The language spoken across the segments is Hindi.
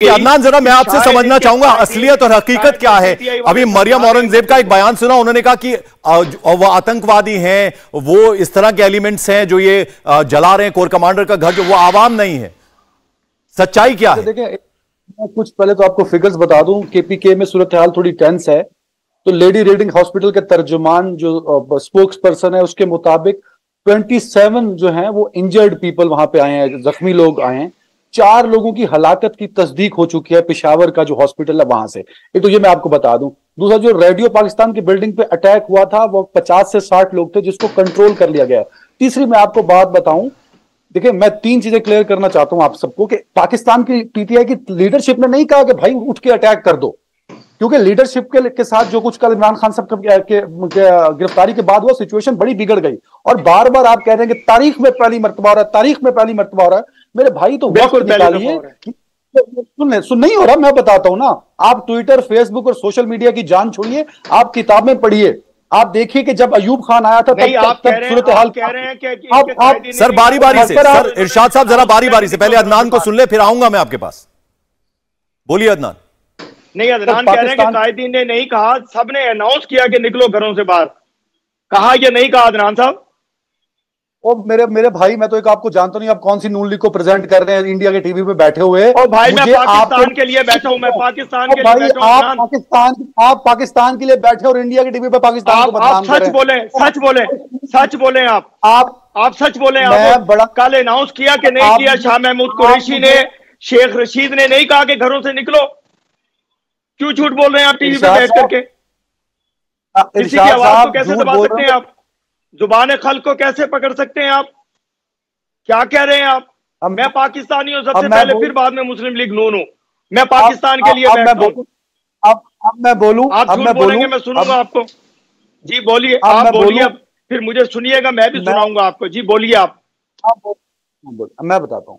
कि अदनान जरा मैं आपसे समझना चाहूंगा असलियत और हकीकत क्या है। अभी मरियम औरंगजेब का एक बयान सुना, उन्होंने कहा कि वो आतंकवादी हैं, वो इस तरह के एलिमेंट्स हैं जो ये जला रहे हैं कोर कमांडर का घर, जो वो आवाम नहीं है। सच्चाई क्या है? देखिए, मैं कुछ पहले तो आपको फिगर्स बता दूं। केपीके में सूरत हाल थोड़ी टेंस है। तो लेडी रीडिंग हॉस्पिटल के तर्जुमान जो स्पोक्स पर्सन है, उसके मुताबिक 27 जो हैं वो इंजर्ड पीपल वहां पे आए हैं, जख्मी लोग आए हैं। 4 लोगों की हलाकत की तस्दीक हो चुकी है पेशावर का जो हॉस्पिटल है वहां से। एक तो ये मैं आपको बता दूं। दूसरा, जो रेडियो पाकिस्तान की बिल्डिंग पे अटैक हुआ था वो 50 से 60 लोग थे, जिसको कंट्रोल कर लिया गया है। तीसरी मैं आपको बात बताऊं, देखिए मैं 3 चीजें क्लियर करना चाहता हूं आप सबको कि पाकिस्तान की पीटीआई की लीडरशिप ने नहीं कहा कि भाई उठ के अटैक कर दो, क्योंकि लीडरशिप के साथ जो कुछ कल इमरान खान साहब के गिरफ्तारी के बाद हुआ, सिचुएशन बड़ी बिगड़ गई। और बार बार आप कह रहे हैं कि तारीख में पहली मर्तबा हो रहा है, तारीख में पहली मर्तबा हो रहा है। मेरे भाई तो वक्त निकालिए। सुन नहीं हो रहा, मैं बताता हूं ना। आप ट्विटर, फेसबुक और सोशल मीडिया की जान छोड़िए, आप किताबें पढ़िए। आप देखिए कि जब अयूब खान आया था तब सूरत हाल कह रहे हैं कि सर बारी बारी से, सर इरशाद साहब जरा बारी बारी से, पहले अदनान को सुन ले फिर आऊंगा मैं आपके पास। बोलिए अदनान। नहीं, अदनान कह रहे हैं कि कायदीन ने नहीं कहा, सबने अनाउंस किया कि निकलो घरों से बाहर। कहा ये नहीं कहा अदनान साहब? ओ मेरे भाई, मैं तो एक आपको जानता नहीं, आप कौन सी नून लीग को प्रेजेंट कर रहे हैं इंडिया के टीवी पे बैठे हुए। और भाई मैं पाकिस्तान के लिए बैठा हूं, मैं पाकिस्तान के लिए बैठा हूं। आप पाकिस्तान के लिए बैठे और इंडिया के टीवी पे पाकिस्तान को बदनाम कर रहे हैं। सच बोले, सच बोले, सच बोले। आप सच बोले। आप कल अनाउंस किया कि नहीं किया? शाह महमूद कुरैशी ने, शेख रशीद ने नहीं कहा कि घरों से निकलो? क्यों झूठ बोल रहे हैं आप टीवी पे बैठ करके? किसी की आवाज को कैसे दबा सकते हैं आप? जुबान खल्क को कैसे पकड़ सकते हैं आप? क्या कह रहे हैं आप? मैं पाकिस्तानी हूं सबसे पहले, फिर बाद में मुस्लिम लीग नून हूं। मैं पाकिस्तान के लिए बैठता हूं। अब मैं बोलूं? आप झूठ बोलेंगे, मैं सुनूंगा आपको। जी बोलिए, आप बोलिए, फिर मुझे सुनिएगा, मैं भी सुनाऊंगा आपको। जी बोलिए आप। मैं बताता हूं।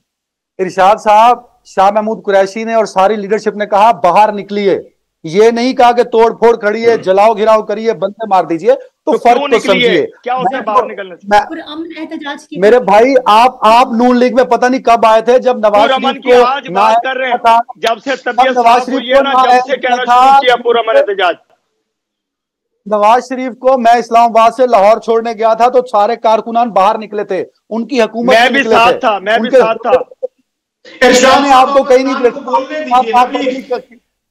इरशाद साहब, शाह महमूद कुरैशी ने और सारी लीडरशिप ने कहा बाहर निकलिए। ये नहीं कहा कि तोड़ फोड़ करिए, जलाओ घिराव करिए, बंदे मार दीजिए। तो फर्क तो समझिए। क्या होता है बाहर निकलने से? मेरे भाई, आप नून लीग में पता नहीं कब आए थे, जब नवाज शरीफ को आज बात कर रहे हैं, जब से तबीयत नवाज शरीफ को जब से कहना शुरू किया पुरअमन एहतजाज। नवाज शरीफ को मैं इस्लामाबाद से लाहौर छोड़ने गया था तो सारे कारकुनान बाहर निकले थे, उनकी हुकूमत मैं भी साथ था, मैं भी साथ था। ने आपको कहीं नहीं।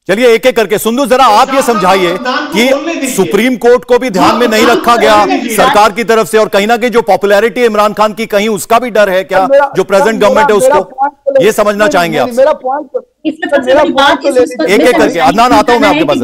चलिए एक एक करके सुंदर, जरा आप ये समझाइए कि सुप्रीम कोर्ट को भी ध्यान में नहीं रखा गया सरकार की तरफ से, और कहीं ना कहीं जो पॉपुलैरिटी है इमरान खान की, कहीं उसका भी डर है क्या जो प्रेजेंट गवर्नमेंट है उसको? ये समझना चाहेंगे आप? एक एक करके अदनान, आता हूं मैं आपके पास।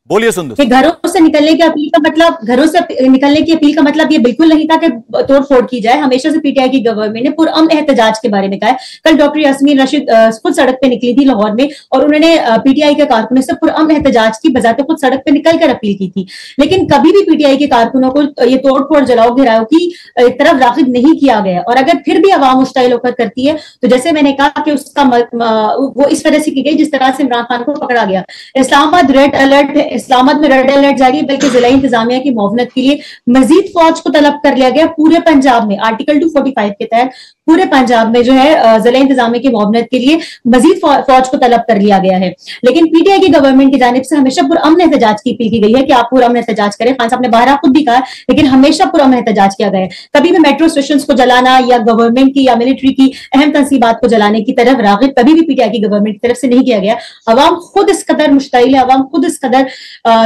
बोलिए सुंदर। घरों से निकलने की अपील का मतलब, घरों से निकलने की अपील का मतलब ये बिल्कुल नहीं था कि तोड़फोड़ की जाए। हमेशा से पीटीआई की गवर्नमेंट ने पुरअमन एहतजाज के बारे में कहा है। कल डॉक्टर यास्मीन रशीद खुद सड़क पे निकली थी लाहौर में, और उन्होंने पीटीआई के कारकुनों से पुरअमन एहतजाज की बजाते खुद सड़क पे निकलकर अपील की थी। लेकिन कभी भी पीटीआई के कारकुनों को ये तोड़फोड़, जलाओ घिराव की तरफ राग़िब नहीं किया गया। और अगर फिर भी अवाम मुश्ताइल होकर करती है तो जैसे मैंने कहा कि उसका वो इस तरह से की गई जिस तरह से इमरान खान को पकड़ा गया। इस्लामाबाद रेड अलर्ट, इस्लामाबाद में रेड अलर्ट जारी, बल्कि जिला इंतजामिया की मुआवनत के लिए मजीद फौज को तलब कर लिया गया पूरे पंजाब में। आर्टिकल 245 के तहत पूरे पंजाब में जो है जिला इंतजामिया की मुआवनत के लिए मजीद फौज को तलब कर लिया गया है। लेकिन पीटीआई की गवर्नमेंट की जानिब से हमेशा पुरअमन एहतजाज की अपील की गई है कि आप पुरअमन एहतजाज करें। खान साहब ने बाहर खुद भी कहा, लेकिन हमेशा पुरअमन एहतजाज किया गया है। कभी भी मेट्रो स्टेशन को जलाना या गवर्नमेंट की या मिलिट्री की अहम तंसीबात को जलाने की तरफ राग़िब कभी भी पीटीआई की गवर्नमेंट की तरफ से नहीं किया गया। अवाम खुद इस कदर मुश्ताइल है, अवाम खुद इस कदर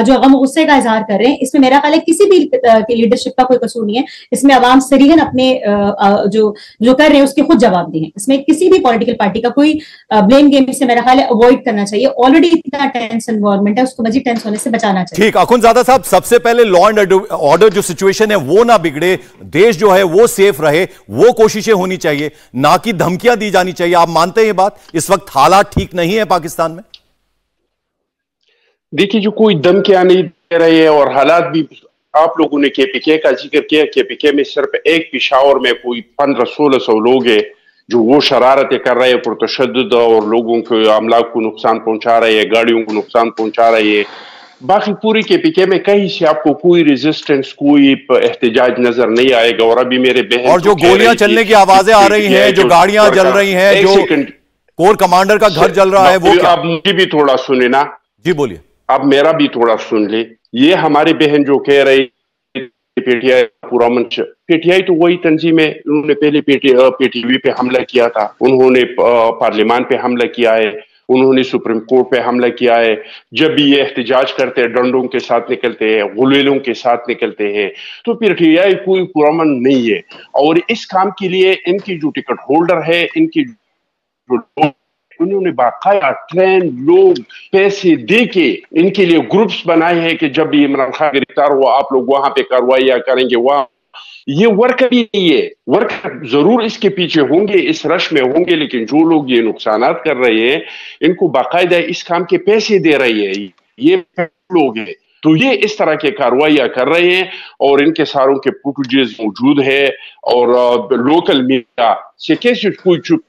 जो गम गुस्से का इजहार कर रहे हैं, इसमें मेरा ख्याल है किसी भी लीडरशिप का कोई कसूर नहीं है। इसमें अवाम सरीहन अपने जो कर रहे हैं उसके खुद जवाब दें। इसमें किसी भी पॉलिटिकल पार्टी का कोई ब्लेम गेम से मेरा ख्याल है अवॉइड करना चाहिए। ऑलरेडी इतना टेंस एनवायरनमेंट है, उसको मजीद टेंस होने से बचाना चाहिए। ठीक, अखुनज़ादा साहब, सबसे पहले लॉ एंड ऑर्डर जो सिचुएशन है वो ना बिगड़े, देश जो है वो सेफ रहे, वो कोशिशें होनी चाहिए, ना कि धमकियां दी जानी चाहिए। आप मानते हैं ये बात? इस वक्त हालात ठीक नहीं है पाकिस्तान में? देखिए, जो कोई धमकियां नहीं दे रही है और हालात भी, आप लोगों ने केपीके का जिक्र किया। केपीके में सिर्फ एक पेशावर में कोई 1500-1600 लोग हैं जो वो शरारतें कर रहे हैं, पुरतशद्दुद, और लोगों को, अमलाक को नुकसान पहुंचा रहे हैं, गाड़ियों को नुकसान पहुंचा रहे हैं। बाकी पूरी केपीके में कहीं से आपको कोई रेजिस्टेंस, कोई एहतजाज नजर नहीं आएगा। और अभी मेरे बहन, और जो गोलियां चलने की आवाजें आ रही हैं, जो गाड़ियां जल रही हैं, जो कोर कमांडर का घर जल रहा है, वो क्या? आप मुझे भी थोड़ा सुने ना। जी बोलिए। आप मेरा भी थोड़ा सुन ले। ये हमारी बहन जो कह रही पीटीआई पुरअमन, पीटीआई तो वही तंजीम है, उन्होंने पहले पीटीवी पे हमला किया था, उन्होंने पार्लियामान पे हमला किया है, उन्होंने सुप्रीम कोर्ट पे हमला किया है। जब भी ये एहतजाज करते हैं डंडों के साथ निकलते हैं, गुलेलों के साथ निकलते हैं, तो पीटीआई कोई पुरअमन नहीं है। और इस काम के लिए इनकी जो टिकट होल्डर है, इनकी जो उन्होंने बाकायदा ट्रेन लोग पैसे दे के इनके लिए ग्रुप्स बनाए हैं कि जब भी इमरान खान गिरफ्तार हुआ आप लोग वहां पे कार्रवाई करेंगे। वहां ये वर्क भी नहीं है, वर्क जरूर इसके पीछे होंगे, इस रश में होंगे, लेकिन जो लोग ये नुकसानात कर रहे हैं इनको बाकायदा इस काम के पैसे दे रहे हैं, ये लोग हैं। तो ये इस तरह के कार्रवाइयां कर रहे हैं और इनके सारों के फुटेजेस मौजूद है। और लोकल मीडिया से कैसे कोई चुप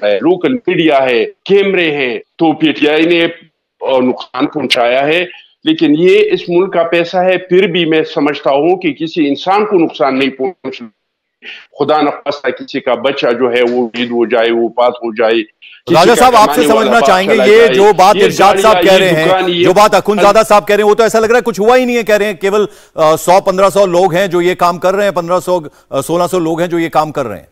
है, लोकल मीडिया है, कैमरे हैं, तो पीटीआई ने नुकसान पहुंचाया है। लेकिन ये इस मुल्क का पैसा है, फिर भी मैं समझता हूं कि किसी इंसान को नुकसान नहीं पहुंचना। खुदा न खास्ता किसी का बच्चा जो है वो ईद हो जाए, वो बात हो जाए। राजा साहब आपसे समझना चाहेंगे, ये जो बात इरशाद साहब कह रहे हैं, जो बात अखुनजादा साहब कह रहे हैं, वो तो ऐसा लग रहा है कुछ हुआ ही नहीं है। कह रहे हैं केवल 100-1500 लोग हैं जो ये काम कर रहे हैं, 1500-1600 लोग हैं जो ये काम कर रहे हैं।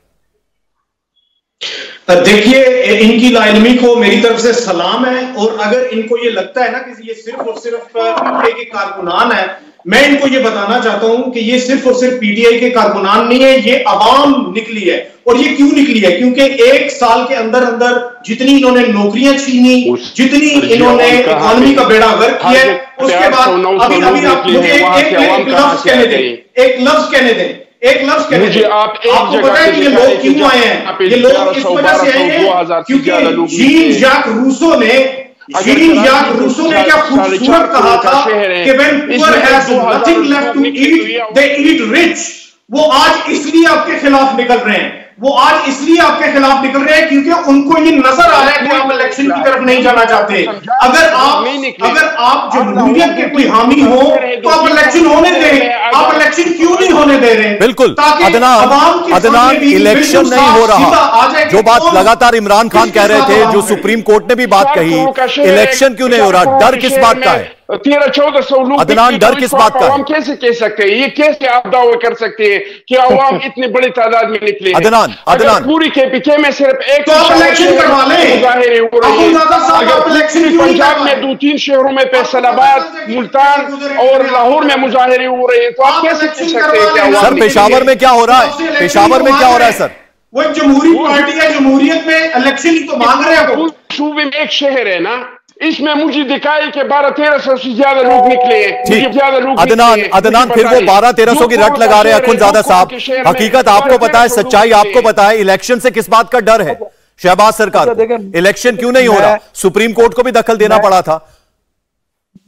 देखिए, इनकी लाइलमी को मेरी तरफ से सलाम है। और अगर इनको ये लगता है ना कि ये सिर्फ और सिर्फ पीटीआई के कारकुनान है, मैं इनको ये बताना चाहता हूं कि ये सिर्फ और सिर्फ पीटीआई के कारकुनान नहीं है, ये अवाम निकली है। और ये क्यों निकली है? क्योंकि एक साल के अंदर अंदर जितनी इन्होंने नौकरियां छीनी, जितनी इन्होंने इकोनॉमी का बेड़ा गर्क किया, उसके बाद अभी आप मुझे एक लफ्ज कहने दें, एक लफ्ज कहने दें, एक लफ्ज कहने दें। आपको पता है कि ये लोग क्यों आए हैं? ये लोग इस वजह से आए हैं क्योंकि जीन जैक रूसो ने क्या खूबसूरत कहा था कि when poor has nothing left to eat, they eat rich। वो आज इसलिए आपके खिलाफ निकल रहे हैं, वो आज इसलिए आपके खिलाफ निकल रहे हैं क्योंकि उनको ये नजर आ रहा है कि आप इलेक्शन की तरफ नहीं जाना चाहते। अगर आप जमहूरियत के कोई हामी हो तो आप इलेक्शन होने दें। आप इलेक्शन क्यों नहीं होने दे रहे? बिल्कुल अदनान, इलेक्शन नहीं हो रहा। जो बात लगातार इमरान खान कह रहे थे, जो सुप्रीम कोर्ट ने भी बात कही, इलेक्शन क्यों नहीं हो रहा, डर किस बात का है? 1300-1400 लोग अदनान, डर किस बात का है? कैसे कह सकते हैं? ये कैसे आप दावा कर सकते हैं कि अवाम इतनी बड़ी तादाद में निकले? अदनान पूरी केपीके में सिर्फ एक इलेक्शन करवा लें, मुजाहरे हो रहे हैं। पंजाब में 2-3 शहरों में फैसलाबाद, मुल्तान और लाहौर में मुजाहरे हो रहे हैं, तो आप कैसे कह सकते हैं? सर पेशावर में क्या हो रहा है? पेशावर में क्या हो रहा है सर? वो एक जमहूरी पार्टी है, जमहूरियत में इलेक्शन ही तो मांग रहे हैं। सूबे में एक शहर है ना, इसमें मुझे दिखाई कि 1200-1300 से ज्यादा लोग निकले हैं। अदनान फिर वो 1200-1300 की रट लगा रहे हैं अखुनजादा साहब। हकीकत आपको पता है, सच्चाई आपको पता है। इलेक्शन से किस बात का डर है शहबाज सरकार? इलेक्शन क्यों नहीं हो रहा? सुप्रीम कोर्ट को भी दखल देना पड़ा था।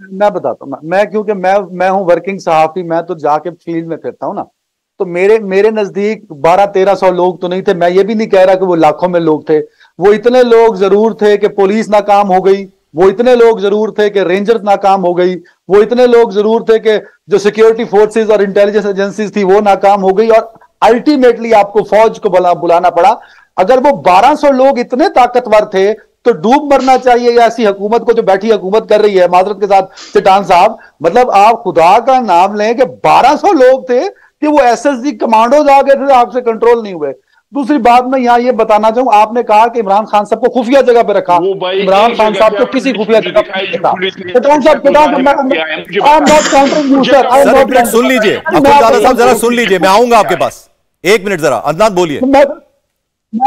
मैं बताता हूँ, मैं क्योंकि मैं हूं वर्किंग सहाफी, मैं तो जाके फील्ड में फिरता हूं ना, तो मेरे नजदीक 1200-1300 लोग तो नहीं थे। मैं ये भी नहीं कह रहा कि वो लाखों में लोग थे। वो इतने लोग जरूर थे कि पुलिस नाकाम हो गई, वो इतने लोग जरूर थे कि रेंजर नाकाम हो गई, वो इतने लोग जरूर थे कि जो सिक्योरिटी फोर्सेस और इंटेलिजेंस एजेंसीज थी वो नाकाम हो गई, और अल्टीमेटली आपको फौज को बुलाना पड़ा। अगर वो 1200 लोग इतने ताकतवर थे तो डूब मरना चाहिए या ऐसी हुकूमत को जो बैठी हुकूमत कर रही है, माजरत के साथ चट्टान साहब, मतलब आप खुदा का नाम लें कि 1200 लोग थे कि वो एसएसजी कमांडोज आ गए थे, आपसे कंट्रोल नहीं हुए। दूसरी बात मैं यहाँ ये बताना चाहूँ, आपने कहा कि इमरान खान साहब को खुफिया जगह पे रखा। इमरान खान साहब को किसी खुफिया जगह पे सुन लीजिए, अखुनजादा साहब जरा सुन लीजिए, मैं आऊंगा आपके पास, 1 मिनट जरा। अदनान बोलिए।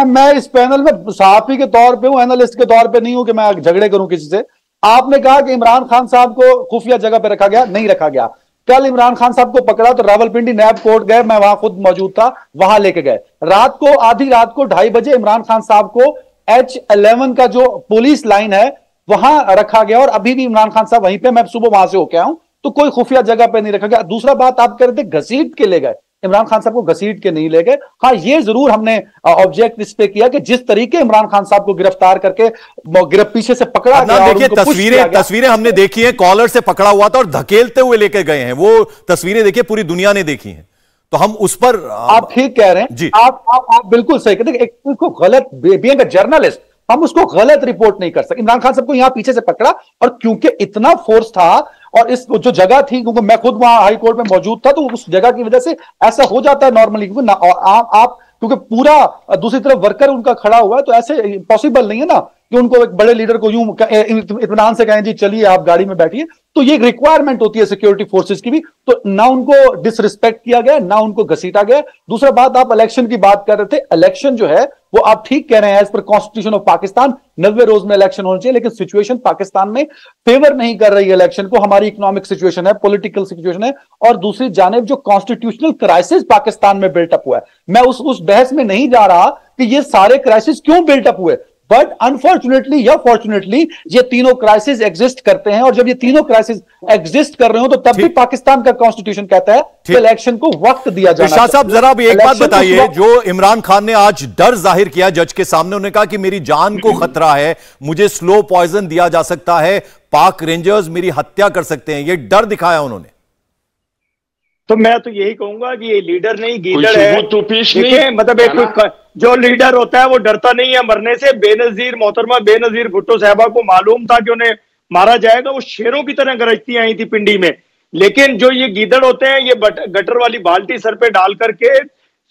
मैं इस पैनल में सहाफी के तौर पे हूं, एनालिस्ट के तौर पे नहीं हूं कि मैं झगड़े करूं किसी से। आपने कहा कि इमरान खान साहब को खुफिया जगह पे रखा गया, नहीं रखा गया। कल इमरान खान साहब को पकड़ा तो रावलपिंडी नैब कोर्ट गए, मैं वहां खुद मौजूद था, वहां लेके गए। रात को आधी रात को 2:30 बजे इमरान खान साहब को H11 का जो पुलिस लाइन है वहां रखा गया, और अभी भी इमरान खान साहब वहीं पे, मैं सुबह वहां से होके आया हूं, तो कोई खुफिया जगह पे नहीं रखा गया। दूसरा बात आप कह रहे थे घसीट के ले गए, इमरान खान साहब को घसीट के नहीं ले गए। हाँ, ये जरूर हमने ऑब्जेक्ट इस पे किया कि जिस तरीके इमरान खान साहब को गिरफ्तार करके पीछे से पकड़ा गया। देखिए तस्वीरें हमने देखी हैं, कॉलर से पकड़ा हुआ था और धकेलते हुए लेके गए हैं, वो तस्वीरें देखिए पूरी दुनिया ने देखी हैं। तो हम उस पर आप ठीक कह रहे हैं जी, आप बिल्कुल सही कहते हैं। एक गलत बीइंग अ जर्नलिस्ट, हम उसको गलत रिपोर्ट नहीं कर सकते। इमरान खान साहब को यहां पीछे से पकड़ा, और क्योंकि इतना फोर्स था और इस जो जगह थी, क्योंकि मैं खुद वहां हाई कोर्ट में मौजूद था, तो उस जगह की वजह से ऐसा हो जाता है नॉर्मली। और आप क्योंकि पूरा दूसरी तरफ वर्कर उनका खड़ा हुआ है, तो ऐसे पॉसिबल नहीं है ना कि उनको एक बड़े लीडर को यूं इत्मीनान से कहें जी चलिए आप गाड़ी में बैठिए। तो ये एक रिक्वायरमेंट होती है सिक्योरिटी फोर्सेस की भी। तो ना उनको डिसरिस्पेक्ट किया गया, ना उनको घसीटा गया। दूसरा बात, आप इलेक्शन की बात कर रहे थे। इलेक्शन जो है वो आप ठीक कह रहे हैं, as per constitution of Pakistan 90 रोज में इलेक्शन होना चाहिए, लेकिन सिचुएशन पाकिस्तान में फेवर नहीं कर रही है इलेक्शन को। हमारी इकोनॉमिक सिचुएशन है, पॉलिटिकल सिचुएशन है, और दूसरी जानिब जो कॉन्स्टिट्यूशनल क्राइसिस पाकिस्तान में बिल्टअप हुआ है, मैं उस बहस में नहीं जा रहा कि ये सारे क्राइसिस क्यों बिल्टअप हुए, बट अनफॉर्चुनेटली या फॉर्चुनेटली ये तीनों क्राइसिस एग्जिस्ट करते हैं। और जब ये तीनों क्राइसिस एग्जिस्ट कर रहे हो, तो तब भी पाकिस्तान का कॉन्स्टिट्यूशन कहता है कि इलेक्शन को वक्त दिया जाना चाहिए। इरशाद साहब, जरा भी एक बात बताइए, जो इमरान खान ने आज डर जाहिर किया जज के सामने, उन्होंने कहा कि मेरी जान को खतरा है, मुझे स्लो पॉइजन दिया जा सकता है, पाक रेंजर्स मेरी हत्या कर सकते हैं, ये डर दिखाया उन्होंने। तो मैं तो यही कहूंगा कि ये लीडर नहीं, गीदड़ है। तो पेश नहीं, मतलब एक जो लीडर होता है वो डरता नहीं है मरने से। बेनजीर मोहतरमा बेनजीर भुट्टो साहबा को मालूम था कि उन्हें मारा जाएगा, वो शेरों की तरह गरजती आई थी पिंडी में। लेकिन जो ये गीदड़ होते हैं, ये गटर वाली बाल्टी सर पे डाल करके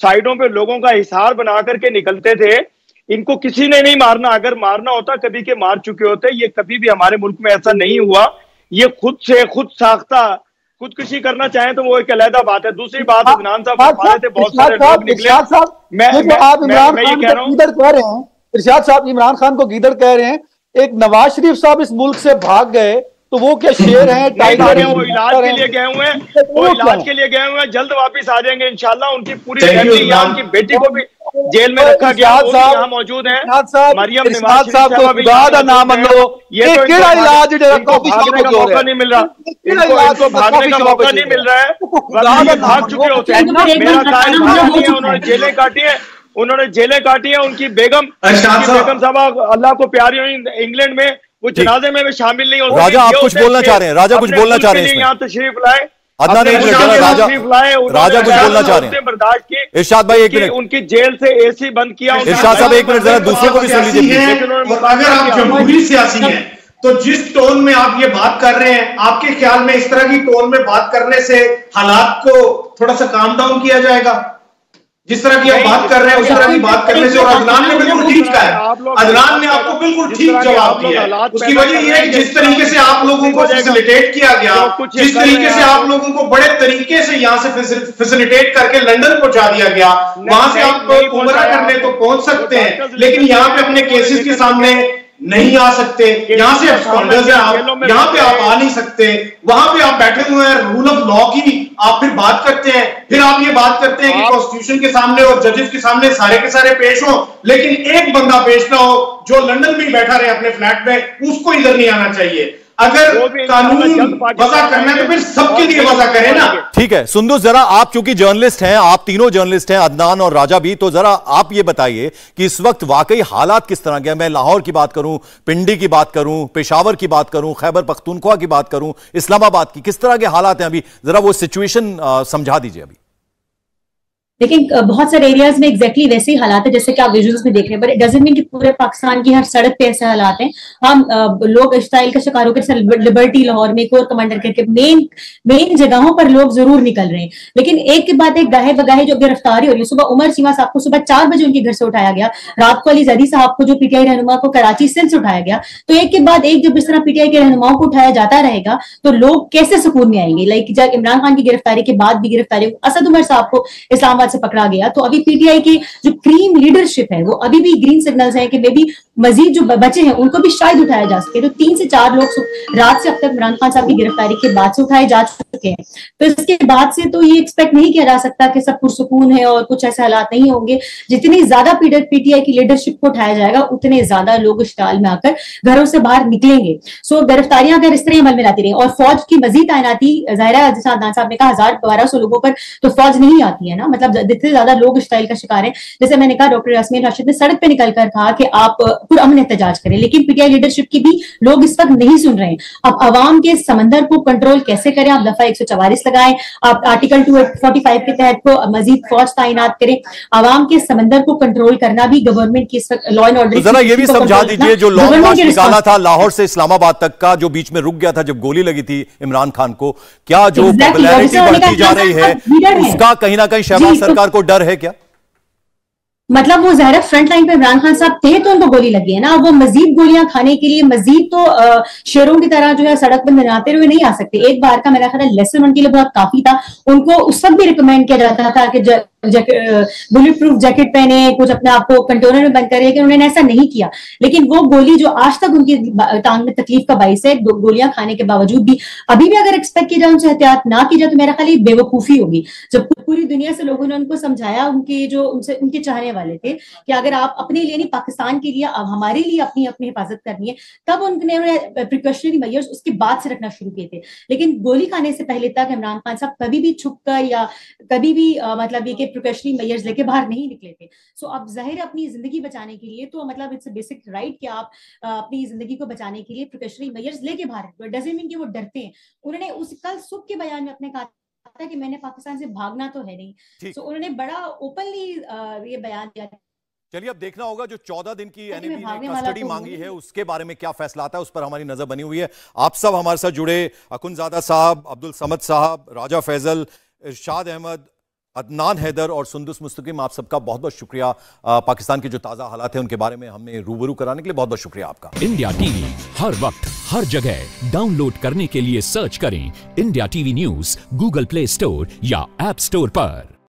साइडों पे लोगों का हिसार बना करके निकलते थे। इनको किसी ने नहीं मारना, अगर मारना होता कभी के मार चुके होते। ये कभी भी हमारे मुल्क में ऐसा नहीं हुआ। ये खुद से खुद साख्ता खुदकुशी करना चाहें तो वो एक अलहदा बात है। दूसरी बात, इमरान साहब हमारे थे बहुत सारे लोग निकले। आप इमरान खान को गीदड़ कह रहे हैं, इरशाद साहब इमरान खान को गीदड़ कह रहे हैं। एक नवाज शरीफ साहब इस मुल्क से भाग गए, तो वो क्या शेर हैं, टाइगर हैं? वो इलाज के लिए गए हुए हैं, वो इलाज के लिए गए हुए हैं, जल्द वापस आ जाएंगे इंशाल्लाह। उनकी पूरी फैमिली, यहाँ उनकी बेटी को भी जेल में रखा गया, यहाँ मौजूद है। मरियम नवाज साहब को खुदा का नाम लो, ये तो इलाज भागने का मौका नहीं मिल रहा, इनको भागने का मौका नहीं मिल रहा है, भाग चुके होते हैं। मेरा उन्होंने जेलें काटी है, उन्होंने जेलें काटी है। उनकी बेगम साहबा अल्लाह को प्यारी हुई इंग्लैंड में, वो जनाजे में भी शामिल नहीं हो। राजा आप कुछ बोलना चाह रहे हैं, राजा कुछ बोलना चाह रहे हैं, यहाँ तशरीफ लाए। राजा कुछ बोलना चाह रहे हैं, बर्दाश्त की। इरशाद भाई एक मिनट, उनकी जेल से एसी बंद किया। इरशाद साहब एक मिनट, जरा दूसरे को भी सुन लीजिए। अगर आप जमहूरी सियासी हैं, तो जिस टोन में आप ये बात कर रहे हैं, आपके ख्याल में इस तरह की टोन में बात करने से हालात को थोड़ा सा काम डाउन किया जाएगा? जिस तरह की आप बात कर रहे हैं उस तरह की बात करने से, और अदनान ने बिल्कुल ठीक कहा है, अदनान ने आपको बिल्कुल ठीक जवाब दिया है। उसकी वजह यह है कि जिस तरीके से आप लोगों को फैसिलिटेट किया गया, जिस तरीके से आप लोगों को बड़े तरीके से यहाँ से फैसिलिटेट करके लंदन पहुंचा दिया गया, वहां से आप उमरा करने को पहुंच सकते हैं, लेकिन यहाँ पे अपने केसेस के सामने नहीं आ सकते। यहाँ से एब्सकॉन्डर्स हैं आप, यहाँ पे आप आ नहीं सकते, वहां पे आप बैठे हुए हैं। रूल ऑफ लॉ की आप फिर बात करते हैं, फिर आप ये बात करते हैं कि कॉन्स्टिट्यूशन के सामने और जजेस के सामने सारे के सारे पेश हो, लेकिन एक बंदा पेश ना हो जो लंदन में बैठा रहे अपने फ्लैट में, उसको इधर नहीं आना चाहिए। अगर कानून वज़ा करना है तो फिर सबके लिए वज़ा करें ना। ठीक है सुंदर, जरा आप चूंकि जर्नलिस्ट हैं, आप तीनों जर्नलिस्ट हैं, अदनान और राजा भी, तो जरा आप ये बताइए कि इस वक्त वाकई हालात किस तरह के हैं। मैं लाहौर की बात करूं, पिंडी की बात करूं, पेशावर की बात करूं, खैबर पख्तूनख्वा की बात करूं, इस्लामाबाद की, किस तरह के हालात हैं अभी? जरा वो सिचुएशन समझा दीजिए अभी। लेकिन बहुत सारे एरियाज में एग्जैक्टली वैसे ही हालात है जैसे कि आप विजुअल्स में देख रहे हैं, बट इट डजंट मीन कि पूरे पाकिस्तान की हर सड़क पे ऐसे हालात हैं। हम लोग इश्ताइल का शिकार होकर लिबर्टी, लाहौर में, कोर कमांडर करके मेन जगहों पर लोग जरूर निकल रहे हैं। लेकिन एक के बाद एक गाहे बगाहे जो गिरफ्तारी हो रही है। सुबह उमर सीमा साहब को सुबह 4 बजे उनके घर से उठाया गया, रात को अली जैदी साहब को जो पीटीआई रहनुमा को कराची से उठाया गया। तो एक के बाद एक जब इस तरह पीटीआई के रहनुमाओं को उठाया जाता रहेगा तो लोग कैसे सुकून में आएंगे? लाइक जब इमरान खान की गिरफ्तारी के बाद भी गिरफ्तारी, असद उमर साहब को इस्लामाबाद से पकड़ा गया, तो अभी पीटीआई की जो क्रीम लीडरशिप है वो अभी भी ग्रीन सिग्नल्स हैं कि मे बी मजीद जो बचे हैं उनको भी शायद उठाया जा सके। तो 3 से 4 लोग रात से अब तक इमरान खान साहब की गिरफ्तारी के बाद से उठाए जा चुके हैं। तो इसके बाद से तो ये एक्सपेक्ट नहीं किया जा सकता कि सब पुरसुकून है और कुछ ऐसे हालात नहीं होंगे। जितनी ज्यादा पीटीआई की लीडरशिप को उठाया जाएगा उतने ज्यादा लोग इश्ताल में आकर घरों से बाहर निकलेंगे। सो गिरफ्तारियां अगर इस तरह अमल में लाती रही और फौज की मजीद तैनाती, ज़ाहिरा है जैसा अदनान साहब ने कहा 1200 लोगों पर तो फौज नहीं आती है ना, मतलब जितने ज्यादा लोग इश्ताइल का शिकार है। जैसे मैंने कहा, डॉक्टर यास्मीन राशिद ने सड़क पे निकलकर कहा कि आप पुरअमन एहतजाज करें। लेकिन पीटीआई लीडरशिप की भी लोग इस वक्त नहीं सुन रहे हैं। अब अवाम के समंदर को कंट्रोल कैसे करें? आप दफा 144 लगाएं, आप आर्टिकल 245 के तहत को मजीद फौज तैनात करें। अवाम के समंदर को कंट्रोल करना भी गवर्नमेंट की लॉ एंड ऑर्डर। जरा ये भी समझा दीजिए, जो लॉन्ग मार्च निकाला था लाहौर से इस्लामाबाद तक का, जो बीच में रुक गया था जब गोली लगी थी इमरान खान को, क्या जो पॉपुलैरिटी बढ़ती जा रही है उसका कहीं ना कहीं शहबाज सरकार को डर है क्या? मतलब वो ज़ाहिर फ्रंट लाइन पे इमरान खान साहब थे तो उनको गोली लगी है ना। वो मजीद गोलियां खाने के लिए मजीद तो शेरों की तरह जो है सड़क पर बनाते हुए नहीं आ सकते। एक बार का मेरा ख्याल लेसन उनके लिए बहुत काफी था। उनको उस वक्त भी रिकमेंड किया जाता था कि बुलेट प्रूफ जैकेट पहने, कुछ अपने आप को कंटेनर में बंद करे, लेकिन उन्होंने ऐसा नहीं किया। लेकिन वो गोली जो आज तक उनकी टांग में तकलीफ का बाइस है, गोलियां खाने के बावजूद भी अभी भी अगर एक्सपेक्ट किया जाए उनसे एहतियात ना की जाए तो मेरा ख्याल बेवकूफी होगी। जब पूरी दुनिया से लोगों ने उनको समझाया, उनके जो उनके चाहने वाले थे कि अगर आप अपने लिए नहीं पाकिस्तान के लिए, अब हमारे लिए अपनी अपनी हिफाजत करनी है, तब उन्होंने प्रिकॉशनरी मेजर्स उसके बाद से रखना शुरू किए थे। लेकिन गोली खाने से पहले तक इमरान खान साहब कभी भी छुपकर या कभी भी मतलब ये कि प्रिकॉशनरी मेजर्स लेके बाहर नहीं निकले थे। सो अब जाहिर अपनी जिंदगी बचाने के लिए तो मतलब इट्स अ बेसिक राइट कि आप अपनी जिंदगी को बचाने के लिए प्रिकॉशनरी मेजर्स लेके बाहर, डजंट मीन कि वो डरते हैं। उन्होंने उस कल सुबह के बयान में अपने कहा कि मैंने पाकिस्तान से भागना तो है नहीं। सो उन्होंने बड़ा ओपनली ये बयान दिया। चलिए अब देखना होगा जो 14 दिन की एनएबी ने कस्टडी मांगी है उसके बारे में क्या फैसला आता है, उस पर हमारी नजर बनी हुई है। आप सब हमारे साथ जुड़े, अकुनजादा साहब, अब्दुल समद साहब, राजा फैजल, इरशाद अहमद, अदनान हैदर और सुंदुस मुस्तकीम, आप सबका बहुत बहुत शुक्रिया। पाकिस्तान के जो ताज़ा हालात हैं उनके बारे में हमें रूबरू कराने के लिए बहुत बहुत शुक्रिया आपका। इंडिया टीवी हर वक्त हर जगह डाउनलोड करने के लिए सर्च करें India TV news Google play store या ऐप स्टोर पर।